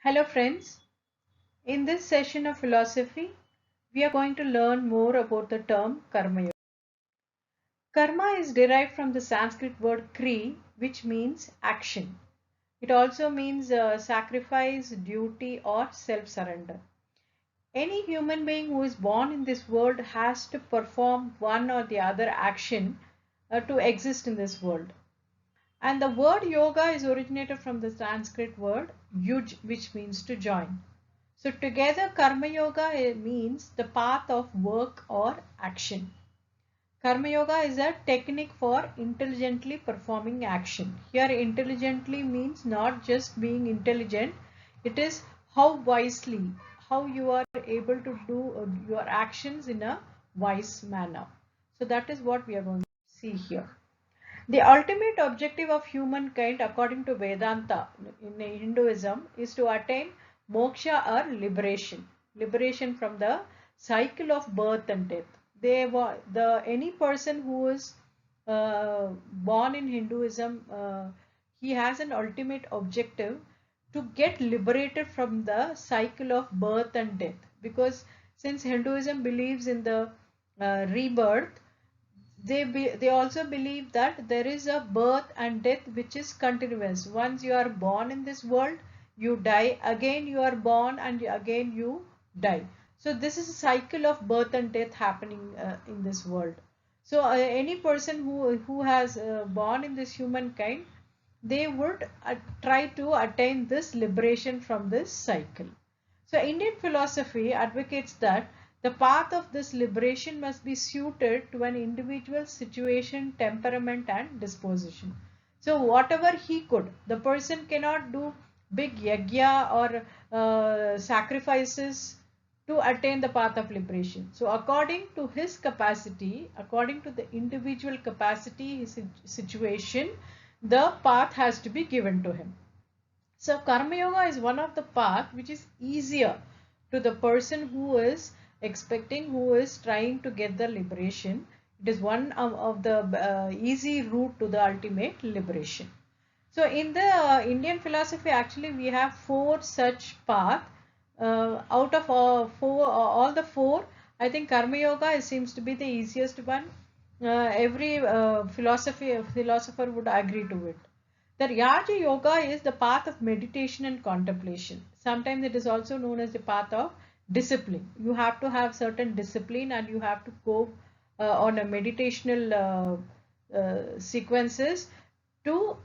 Hello friends, in this session of philosophy, we are going to learn more about the term Karma Yoga. Karma is derived from the Sanskrit word Kri, which means action. It also means sacrifice, duty or self-surrender. Any human being who is born in this world has to perform one or the other action to exist in this world. And the word yoga is originated from the Sanskrit word yuj, which means to join. So together Karma Yoga means the path of work or action. Karma Yoga is a technique for intelligently performing action. Here intelligently means not just being intelligent, it is how wisely, how you are able to do your actions in a wise manner. So that is what we are going to see here. The ultimate objective of humankind, according to Vedanta in Hinduism, is to attain moksha or liberation, liberation from the cycle of birth and death. Any person who is born in Hinduism, he has an ultimate objective to get liberated from the cycle of birth and death. Because since Hinduism believes in the rebirth, they also believe that there is a birth and death which is continuous. Once you are born in this world, you die, again you are born and again you die. So this is a cycle of birth and death happening in this world. So any person who has born in this humankind, they would try to attain this liberation from this cycle. So Indian philosophy advocates that the path of this liberation must be suited to an individual's situation, temperament and disposition. So whatever he could, the person cannot do big yagya or sacrifices to attain the path of liberation. So according to his capacity, according to the individual capacity, his situation, the path has to be given to him. So Karma Yoga is one of the path which is easier to the person who is expecting, who is trying to get the liberation. It is one of the easy route to the ultimate liberation. So in the Indian philosophy, actually we have four such path. Out of all the four, I think Karma Yoga seems to be the easiest one. Every philosopher would agree to it. The Raja Yoga is the path of meditation and contemplation. Sometimes it is also known as the path of discipline. You have to have certain discipline and you have to go on a meditational sequences to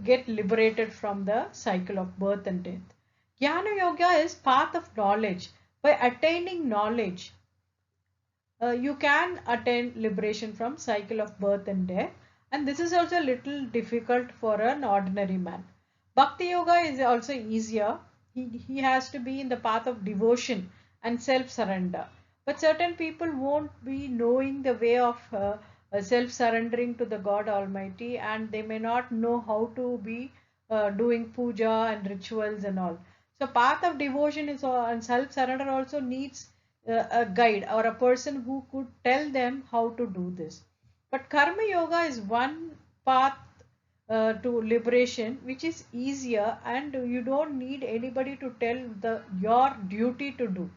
get liberated from the cycle of birth and death. Jnana Yoga is path of knowledge. By attaining knowledge, you can attain liberation from cycle of birth and death, and this is also a little difficult for an ordinary man. Bhakti Yoga is also easier. He has to be in the path of devotion and self-surrender, but certain people won't be knowing the way of self-surrendering to the God Almighty, and they may not know how to be doing puja and rituals and all. So path of devotion is and self-surrender also needs a guide or a person who could tell them how to do this. But Karma Yoga is one path to liberation which is easier, and you don't need anybody to tell your duty to do.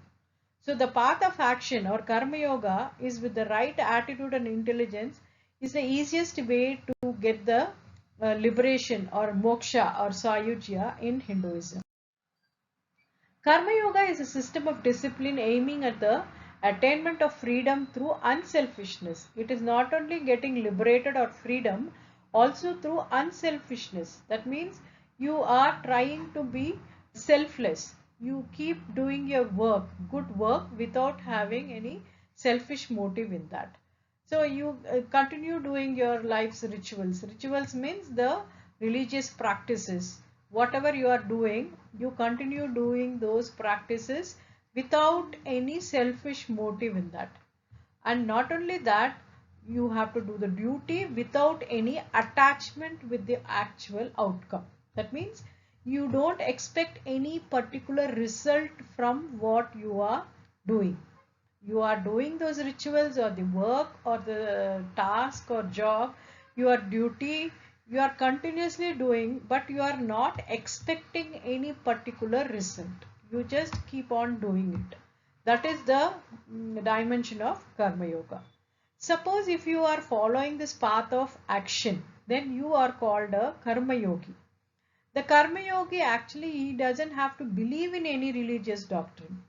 So the path of action or Karma Yoga is, with the right attitude and intelligence, is the easiest way to get the liberation or moksha or sayujya in Hinduism. Karma Yoga is a system of discipline aiming at the attainment of freedom through unselfishness. It is not only getting liberated or freedom, also through unselfishness. That means you are trying to be selfless. You keep doing your work, good work, without having any selfish motive in that. So you continue doing your life's rituals. Rituals means the religious practices. Whatever you are doing, you continue doing those practices without any selfish motive in that. And not only that, you have to do the duty without any attachment with the actual outcome. That means you don't expect any particular result from what you are doing. You are doing those rituals or the work or the task or job, your duty you are continuously doing, but you are not expecting any particular result. You just keep on doing it. That is the dimension of Karma Yoga. Suppose if you are following this path of action, then you are called a Karma Yogi. The Karma Yogi actually, he doesn't have to believe in any religious doctrine,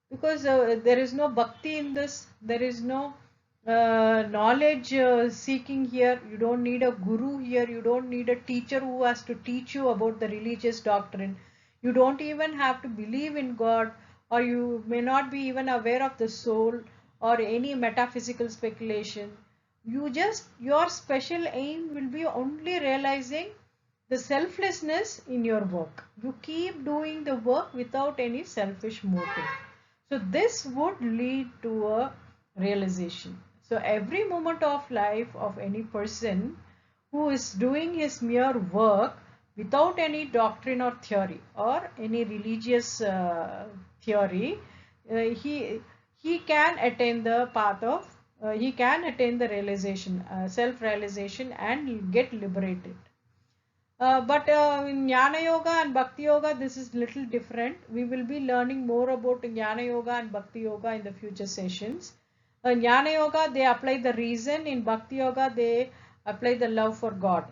because there is no bhakti in this, there is no knowledge seeking here. You don't need a guru here, you don't need a teacher who has to teach you about the religious doctrine. You don't even have to believe in God, or you may not be even aware of the soul or any metaphysical speculation. Your special aim will be only realizing the selflessness in your work. You keep doing the work without any selfish motive. So this would lead to a realization. So every moment of life of any person who is doing his mere work without any doctrine or theory or any religious theory, he can attain the path of he can attain the realization, self-realization, and get liberated. But in Jnana Yoga and Bhakti Yoga, this is little different. We will be learning more about Jnana Yoga and Bhakti Yoga in the future sessions. In Jnana Yoga, they apply the reason. In Bhakti Yoga, they apply the love for God.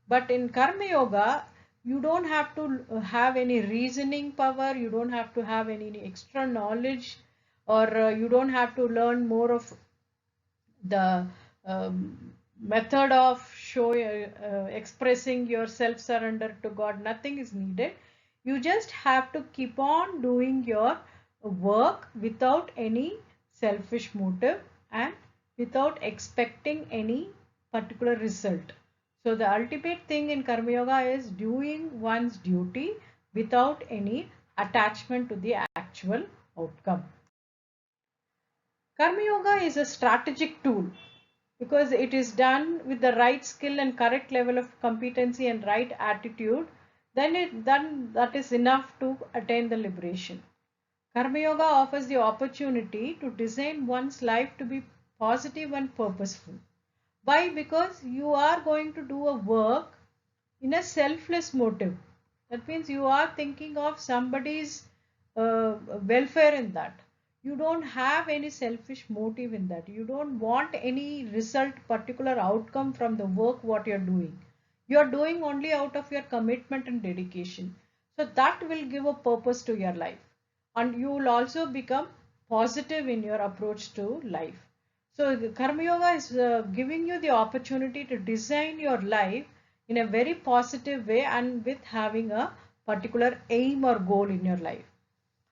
But in Karma Yoga, you don't have to have any reasoning power. You don't have to have any extra knowledge, or you don't have to learn more of the method of expressing your self-surrender to God. Nothing is needed. You just have to keep on doing your work without any selfish motive and without expecting any particular result. So the ultimate thing in Karma Yoga is doing one's duty without any attachment to the actual outcome. Karma Yoga is a strategic tool because it is done with the right skill and correct level of competency and right attitude. Then that is enough to attain the liberation. Karma Yoga offers the opportunity to design one's life to be positive and purposeful. Why? Because you are going to do a work in a selfless motive. That means you are thinking of somebody's welfare in that. You don't have any selfish motive in that. You don't want any result, particular outcome from the work what you're doing. You're doing only out of your commitment and dedication. So that will give a purpose to your life. And you will also become positive in your approach to life. So Karma Yoga is giving you the opportunity to design your life in a very positive way and with having a particular aim or goal in your life.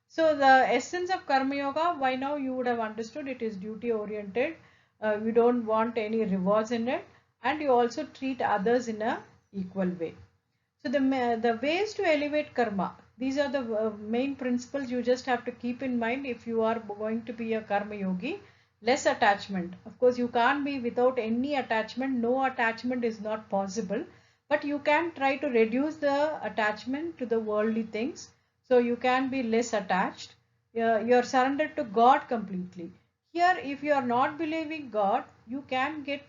So the essence of Karma Yoga, by now you would have understood, it is duty oriented. You don't want any rewards in it, and you also treat others in a equal way. So the ways to elevate karma, these are the main principles you just have to keep in mind if you are going to be a Karma Yogi. Less attachment. Of course, you can't be without any attachment. No attachment is not possible. But you can try to reduce the attachment to the worldly things. So you can be less attached. You are surrendered to God completely. Here, if you are not believing God, you can get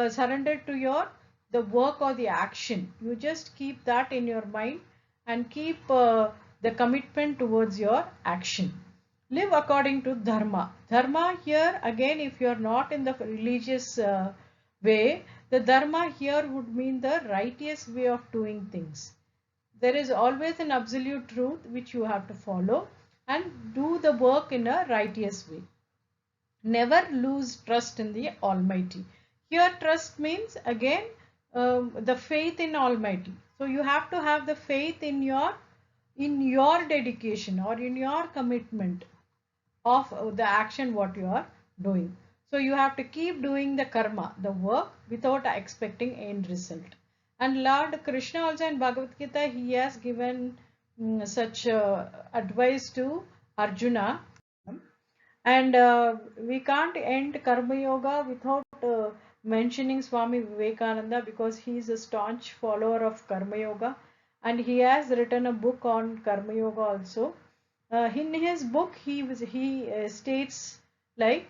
surrendered to the work or the action. You just keep that in your mind and keep the commitment towards your action. Live according to dharma. Dharma here again, if you are not in the religious way, the dharma here would mean the righteous way of doing things. There is always an absolute truth which you have to follow and do the work in a righteous way. Never lose trust in the Almighty. Here trust means again the faith in Almighty. So you have to have the faith in your dedication or in your commitment of the action what you are doing. So you have to keep doing the karma, the work, without expecting end result. And Lord Krishna also in Bhagavad Gita, he has given such advice to Arjuna. And we can't end Karma Yoga without mentioning Swami Vivekananda, because he is a staunch follower of Karma Yoga and he has written a book on Karma Yoga also. In his book, he states like,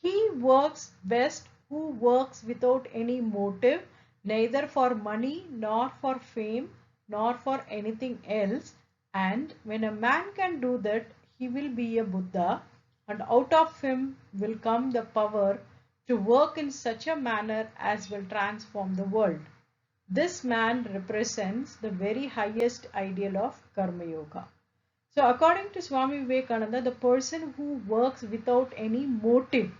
he works best who works without any motive neither for money, nor for fame, nor for anything else. And when a man can do that, he will be a Buddha, and out of him will come the power to work in such a manner as will transform the world. This man represents the very highest ideal of Karma Yoga. So according to Swami Vivekananda, the person who works without any motive,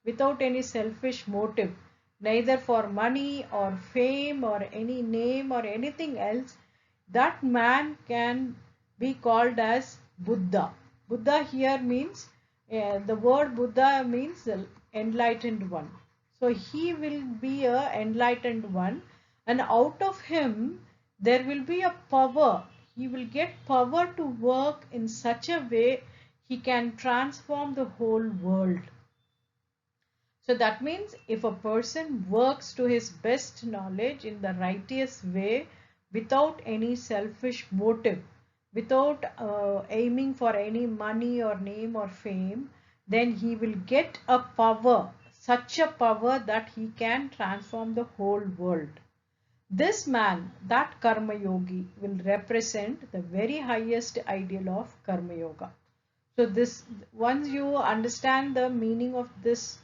without any selfish motive, neither for money or fame or any name or anything else, that man can be called as Buddha. Buddha here means, the word Buddha means the enlightened one. So he will be a enlightened one, and out of him there will be a power. He will get power to work in such a way he can transform the whole world. So that means if a person works to his best knowledge in the righteous way, without any selfish motive, without aiming for any money or name or fame, then he will get a power, such a power that he can transform the whole world. This man, that Karma Yogi, will represent the very highest ideal of Karma Yoga. So this, once you understand the meaning of this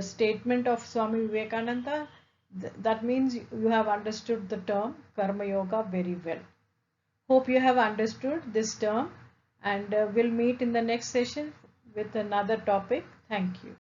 statement of Swami Vivekananda, that means you have understood the term Karma Yoga very well. Hope you have understood this term, and we'll meet in the next session with another topic. Thank you.